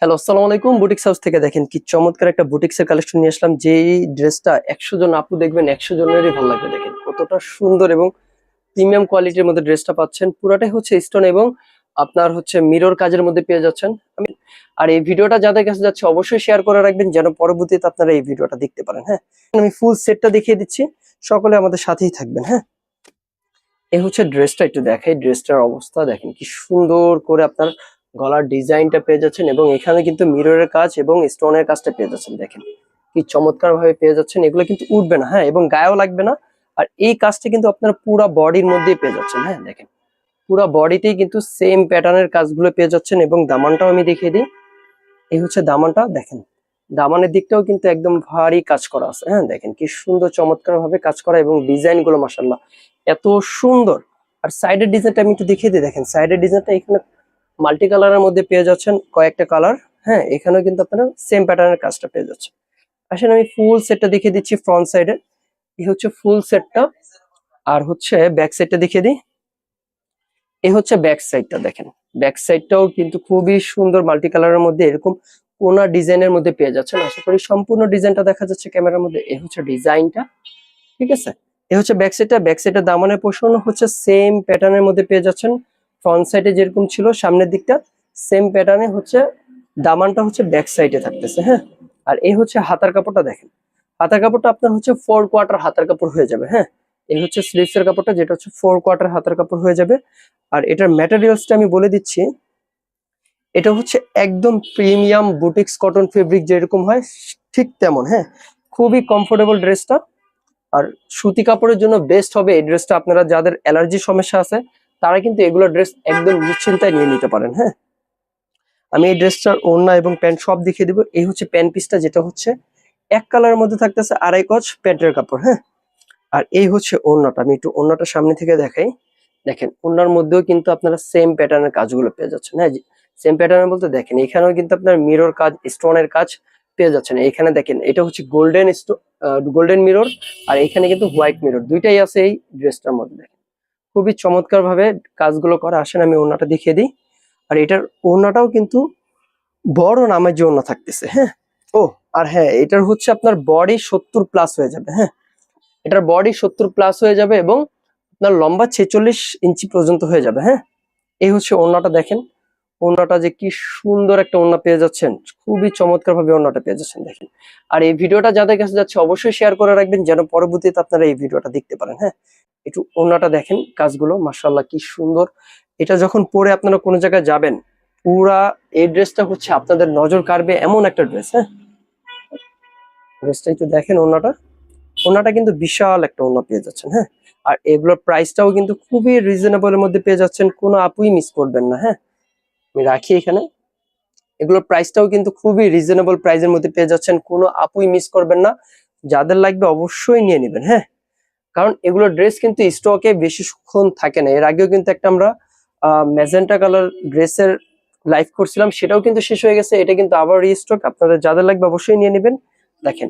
Hello, আসসালামু আলাইকুম। Boutiques house থেকে দেখেন কি চমৎকার একটা বুটিক্সের কালেকশন নিয়ে আসলাম। যেই ড্রেসটা 100 জন আপু দেখবেন, 100 জনেরই ভালো লাগবে। দেখেন কতটা সুন্দর এবং প্রিমিয়াম কোয়ালিটির মধ্যে ড্রেসটা পাচ্ছেন। পুরাটাই হচ্ছে স্টোন এবং আপনার হচ্ছে মিরর কাজের মধ্যে পেয়ে যাচ্ছেন। আর এই ভিডিওটা যাদের কাছে যাচ্ছে অবশ্যই শেয়ার করে রাখবেন, যেন পরবর্তীতে আপনারা এই ভিডিওটা দেখতে পারেন। হ্যাঁ, আমি ফুল সেটটা দেখিয়ে দিচ্ছি, সকলে আমাদের সাথেই থাকবেন। হ্যাঁ, এই হচ্ছে ড্রেসটা, একটু দেখাই ড্রেসটার অবস্থা। দেখেন কি সুন্দর করে আপনার গলার ডিজাইনটা পেয়ে যাচ্ছেন এবং এখানে কিন্তু মিররের কাজ এবং স্টোনের কাজটা পেয়ে যাচ্ছেন। দেখেন কি চমৎকার ভাবে পেয়ে যাচ্ছেন। এগুলো কিন্তু উঠবে না, হ্যাঁ, এবং গায়েও লাগবে না। আর এই কাজটা কিন্তু আপনার পুরো বডির মধ্যেই পেয়ে যাচ্ছেন। হ্যাঁ, দেখেন পুরো বডিতেই কিন্তু সেম প্যাটার্নের কাজগুলো পেয়ে যাচ্ছেন এবং দামানটাও আমি দেখিয়ে দিই। এই হচ্ছে দামানটা। দেখেন দামানের দিকটাও কিন্তু একদম ভারী কাজ করা আছে। হ্যাঁ, দেখেন কি সুন্দর চমৎকার ভাবে কাজ করা এবং ডিজাইন গুলো মাশাআল্লাহ এত সুন্দর। আর সাইডের ডিজাইনটা আমি একটু দেখিয়ে দিই। দেখেন সাইডের ডিজাইনটা এখানে মাল্টি কালারের মধ্যে পেয়ে যাচ্ছেন, কয়েকটা কালার। হ্যাঁ, এখানেও কিন্তু আপনারা সেম প্যাটার্নের কাজটা পেয়ে যাচ্ছেন। আসলে আমি ফুল সেটটা দেখিয়ে দিচ্ছি ফ্রন্ট সাইডে। এই হচ্ছে ফুল সেটটা। আর হচ্ছে ব্যাক সাইডটা দেখিয়ে দিই। এই হচ্ছে ব্যাক সাইডটা। দেখেন ব্যাক সাইডটাও কিন্তু খুবই সুন্দর, মাল্টি কালারের মধ্যে এরকম কোনা ডিজাইনের মধ্যে পেয়ে যাচ্ছেন। আশা করি সম্পূর্ণ ডিজাইনটা দেখা যাচ্ছে ক্যামেরার মধ্যে। এই হচ্ছে ডিজাইনটা, ঠিক আছে। এই হচ্ছে ব্যাক সাইডটা। ব্যাক সাইডের দামানের পোর্শন হচ্ছে সেম প্যাটার্নের মধ্যে পেয়ে যাচ্ছেন। ফ্রন্ট সাইডে যেরকম ছিল সামনের দিকটা সেম প্যাটার্নে হচ্ছে দামানটা হচ্ছে ব্যাক সাইডে থাকতেছে। হ্যাঁ, আর এই হচ্ছে হাতার কাপড়টা। দেখেন হাতার কাপড়টা আপনার হচ্ছে 4 কোয়ার্টার হাতার কাপড় হয়ে যাবে। হ্যাঁ, এই হচ্ছে স্লিভস এর কাপড়টা, যেটা হচ্ছে 4 কোয়ার্টার হাতার কাপড় হয়ে যাবে। আর এটার ম্যাটেরিয়ালসটা আমি বলে দিচ্ছি। এটা হচ্ছে একদম প্রিমিয়াম বুটিক্স কটন ফেব্রিক যেরকম হয় ঠিক তেমন। হ্যাঁ, খুবই কমফোর্টেবল ড্রেসটা। আর সুতি কাপড়ের জন্য বেস্ট হবে এই ড্রেসটা। আপনারা যাদের অ্যালার্জি সমস্যা আছে তারা কিন্তু এগুলো ড্রেস একদম নিশ্চিন্তায় নিয়ে নিতে পারেন। হ্যাঁ, আমি এই ড্রেসটার ওড়না এবং প্যান্ট সব দেখিয়ে দিব। এই হচ্ছে প্যান্ট পিসটা, যেটা হচ্ছে এক কালারের মধ্যে থাকতেছে, 2.5 গজ প্যান্টের কাপড়। হ্যাঁ, আর এই হচ্ছে ওড়নাটা। আমি একটু ওড়নাটা সামনে থেকে দেখাই। দেখেন ওড়নার মধ্যেও কিন্তু আপনারা সেম প্যাটার্নের কাজগুলো পেয়ে যাচ্ছেন। হ্যাঁ, সেম প্যাটার্নের বলতে দেখেন এখানেও কিন্তু আপনার মিরর কাজ, স্টোনের কাজ পেয়ে যাচ্ছেন। এখানে দেখেন এটা হচ্ছে গোল্ডেন মিরর, আর এখানে কিন্তু হোয়াইট মিরর, দুইটাই আছে এই ড্রেসটার মধ্যে। দেখেন খুবই চমৎকার ভাবে কাজগুলো করা। আসেন আমি ওড়নাটা দেখিয়ে দিই। আর এটার ওড়নাটাও কিন্তু বড় নামাজি ওড়না থাকতেছে। হ্যাঁ, ও আর হ্যাঁ, এটার হচ্ছে আপনার বডি 70+ হয়ে যাবে। হ্যাঁ, এটার বডি 70+ হয়ে যাবে এবং আপনার লম্বা 46 ইঞ্চি পর্যন্ত হয়ে যাবে। হ্যাঁ, এই হচ্ছে ওড়নাটা। দেখেন ওড়নাটা যে কি সুন্দর একটা ওড়না পেয়ে যাচ্ছেন, খুবই চমৎকার ভাবে ওড়নাটা পেয়ে যাচ্ছেন। দেখেন আর এই ভিডিওটা যাদের কাছে যাচ্ছে অবশ্যই শেয়ার করে রাখবেন, যেন পরবর্তীতে আপনারা এই ভিডিওটা দেখতে পারেন। হ্যাঁ, একটু ওড়নাটা দেখেন, কাজগুলো মাশাআল্লাহ কি সুন্দর। এটা যখন পরে আপনারা কোনো জায়গায় যাবেন, পুরা এই ড্রেসটা হচ্ছে আপনাদের নজর কাড়বে এমন একটা ড্রেস। হ্যাঁ, ড্রেসটা একটু দেখেন। ওড়নাটা ওড়নাটা কিন্তু বিশাল একটা ওড়না পেয়ে যাচ্ছেন। হ্যাঁ, আর এগুলোর প্রাইসটাও কিন্তু খুবই রিজনেবল এর মধ্যে পেয়ে যাচ্ছেন, কোনো আপুই মিস করবেন না। হ্যাঁ, আমি রাখি এখানে। এগুলোর প্রাইসটাও কিন্তু খুবই রিজনেবল প্রাইসের মধ্যে পেয়ে যাচ্ছেন, কোনো আপুই মিস করবেন না। যাদের লাগবে অবশ্যই নিয়ে নেবেন। হ্যাঁ, কারণ এগুলো ড্রেস কিন্তু স্টকে বেশিক্ষণ থাকে না। এর আগেও কিন্তু একটা আমরা ম্যাজেন্টা কালার ড্রেসের লাইভ করছিলাম, সেটাও কিন্তু শেষ হয়ে গেছে। এটা কিন্তু আবার রিস্টক। আপনাদের যাদের লাগবে অবশ্যই নিয়ে নেবেন। দেখেন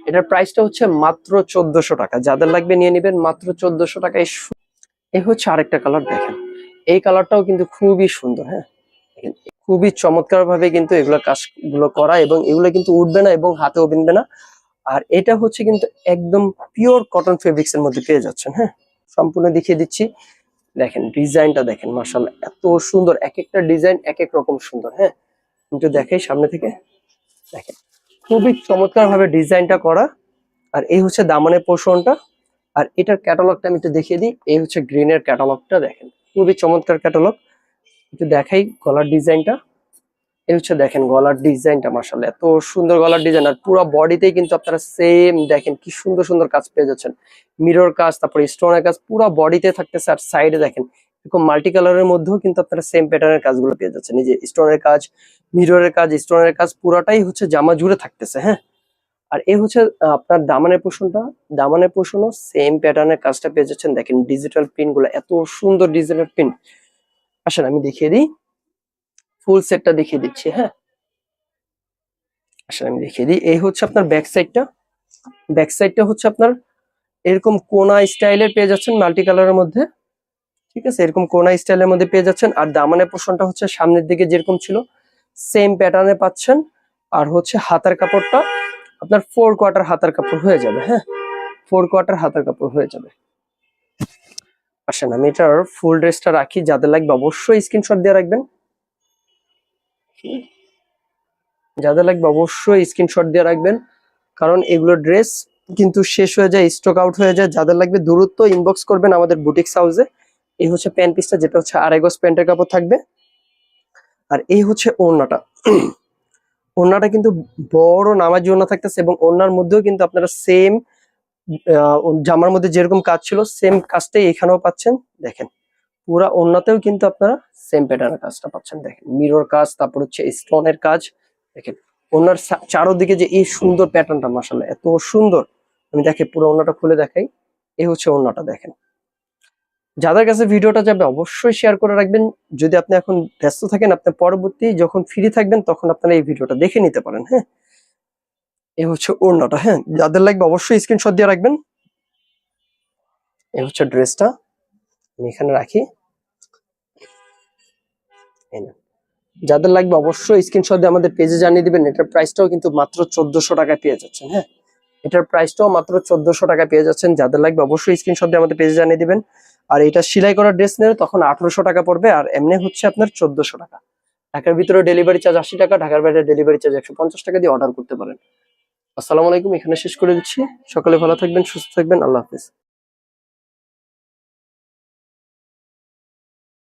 এটার প্রাইসটা হচ্ছে মাত্র 1400 টাকা। যাদের লাগবে নিয়ে নেবেন মাত্র 1400 টাকায়। এই হচ্ছে আরেকটা কালার। দেখেন এই কালারটাও কিন্তু খুবই সুন্দর। হ্যাঁ, দেখেন খুবই চমৎকার ভাবে কিন্তু এগুলো কাজগুলো করা এবং এগুলো কিন্তু উঠবে না এবং হাতেও বিনবে না। আর এটা হচ্ছে কিন্তু একদম পিওর কটন ফেব্রিক্স এর মধ্যে পেয়ে যাচ্ছেন। হ্যাঁ, সম্পূর্ণ দেখিয়ে দিচ্ছি। দেখেন ডিজাইনটা দেখেন মাশাআল্লাহ এত সুন্দর, এক একটা ডিজাইন এক এক রকম সুন্দর। হ্যাঁ, কিন্তু দেখাই সামনে থেকে। দেখেন খুবই চমৎকার ভাবে ডিজাইনটা করা। আর এই হচ্ছে দামানের পোর্শনটা। আর এটার ক্যাটালগটা আমি একটু দেখিয়ে দিই। এই হচ্ছে গ্রিনের ক্যাটালগটা। দেখেন খুবই চমৎকার ক্যাটালগ। একটু দেখাই গলার ডিজাইনটা। এই হচ্ছে দেখেন গলার ডিজাইনটা মাশাআল্লাহ এত সুন্দর গলার ডিজাইন। আর পুরো বডিতেই কিন্তু আপনারা সেম দেখেন কি সুন্দর সুন্দর কাজ পেয়ে যাচ্ছেন, মিরর কাজ, তারপরে স্টোনের কাজ পুরো বডিতে থাকতেছে। আর সাইডে দেখেন এরকম মাল্টি কালারের মধ্যেও কিন্তু আপনারা সেম প্যাটার্নের কাজগুলো পেয়ে যাচ্ছেন। এই যে স্টোনের কাজ, মিররের কাজ, স্টোনের কাজ পুরাটাই হচ্ছে জামা জুড়ে থাকতেছে। হ্যাঁ, আর এই হচ্ছে আপনার দামানের পোর্শনটা। দামানের পোর্শনও সেম প্যাটার্নের কাজটা পেয়ে যাচ্ছেন। দেখেন ডিজিটাল প্রিন্ট গুলো এত সুন্দর ডিজিটাল প্রিন্ট। আসেন আমি দেখিয়ে দিই, ফুল সেটটা দেখিয়ে দিচ্ছি। হ্যাঁ, আসলে আমি দেখিয়ে দিই। এই হচ্ছে আপনার ব্যাক সাইডটা। ব্যাক সাইডটা হচ্ছে আপনার এরকম কোনা স্টাইলের পেয়ে যাচ্ছেন, মাল্টি কালারের মধ্যে। ঠিক আছে, এরকম কোনা স্টাইলের মধ্যে পেয়ে যাচ্ছেন। আর দামানের পোর্শনটা হচ্ছে সামনের দিকে যেরকম ছিল সেম প্যাটার্নে পাচ্ছেন। আর হচ্ছে হাতার কাপড়টা আপনার 4 কোয়ার্টার হাতার কাপড় হয়ে যাবে। হ্যাঁ, 4 কোয়ার্টার হাতার কাপড় হয়ে যাবে। আসেন আমি এটার ফুল ড্রেসটা রাখি, যাদের লাগবে অবশ্যই স্ক্রিনশট দিয়ে রাখবেন। যাদের লাগবে অবশ্যই স্ক্রিনশট দিয়ে রাখবেন, কারণ এগুলো ড্রেস কিন্তু শেষ হয়ে যায়, স্টক আউট হয়ে যায়। যাদের লাগবে দ্রুত ইনবক্স করবেন আমাদের বুটিক্স হাউসে। এই হচ্ছে প্যান্ট পিসটা, যেটা হচ্ছে 2.5 গজ প্যান্টের কাপড় থাকবে। আর এই হচ্ছে ওড়নাটা। ওড়নাটা কিন্তু বড় নামাজি ওড়না থাকতেছে, এবং ওড়নার মধ্যেও কিন্তু আপনারা সেম জামার মধ্যে যেরকম কাজ ছিল সেম কাজটাই এখানেও পাচ্ছেন। দেখেন পুরা ওড়নাতেও কিন্তু আপনারা সেম প্যাটার্নের কাজটা পাচ্ছেন। দেখেন মিরর কাজ, তারপর হচ্ছে স্টোনের কাজ। দেখেন ওনার চারোদিকে যে এই সুন্দর প্যাটার্নটা, মাশাআল্লাহ এত সুন্দর। আমি দেখে পুরো ওড়নাটা খুলে দেখাই। এই হচ্ছে ওড়নাটা। দেখেন যাদের কাছে ভিডিওটা যাবে অবশ্যই শেয়ার করে রাখবেন। যদি আপনি এখন ব্যস্ত থাকেন, আপনি পরবর্তী যখন ফ্রি থাকবেন তখন আপনারা এই ভিডিওটা দেখে নিতে পারেন। হ্যাঁ, এই হচ্ছে ওড়নাটা। হ্যাঁ, যাদের লাগবে অবশ্যই স্ক্রিনশট দিয়ে রাখবেন। এই হচ্ছে ড্রেসটা, আমি এখানে রাখি। এই নেন। যাদের লাগবে অবশ্যই স্ক্রিনশট দিয়ে আমাদের পেজে জানিয়ে দিবেন। এটার প্রাইসটাও কিন্তু মাত্র 1400 টাকায় পেয়ে যাচ্ছেন। হ্যাঁ, এটার প্রাইসটাও মাত্র 1400 টাকায় পেয়ে যাচ্ছেন। যাদের লাগবে অবশ্যই স্ক্রিনশট দিয়ে আমাদের পেজে জানিয়ে দিবেন। আর এটা সেলাই করা ড্রেস নিলে তখন 1800 টাকা পড়বে, আর এমনি হচ্ছে আপনার 1400 টাকা। ঢাকার ভিতরে ডেলিভারি চার্জ 80 টাকা, ঢাকার বাইরে ডেলিভারি চার্জ 150 টাকা দিয়ে অর্ডার করতে পারেন। আসসালামু আলাইকুম, এখানে শেষ করে দিচ্ছি। সকালে ভালো থাকবেন, সুস্থ থাকবেন, আল্লাহ হাফেজ।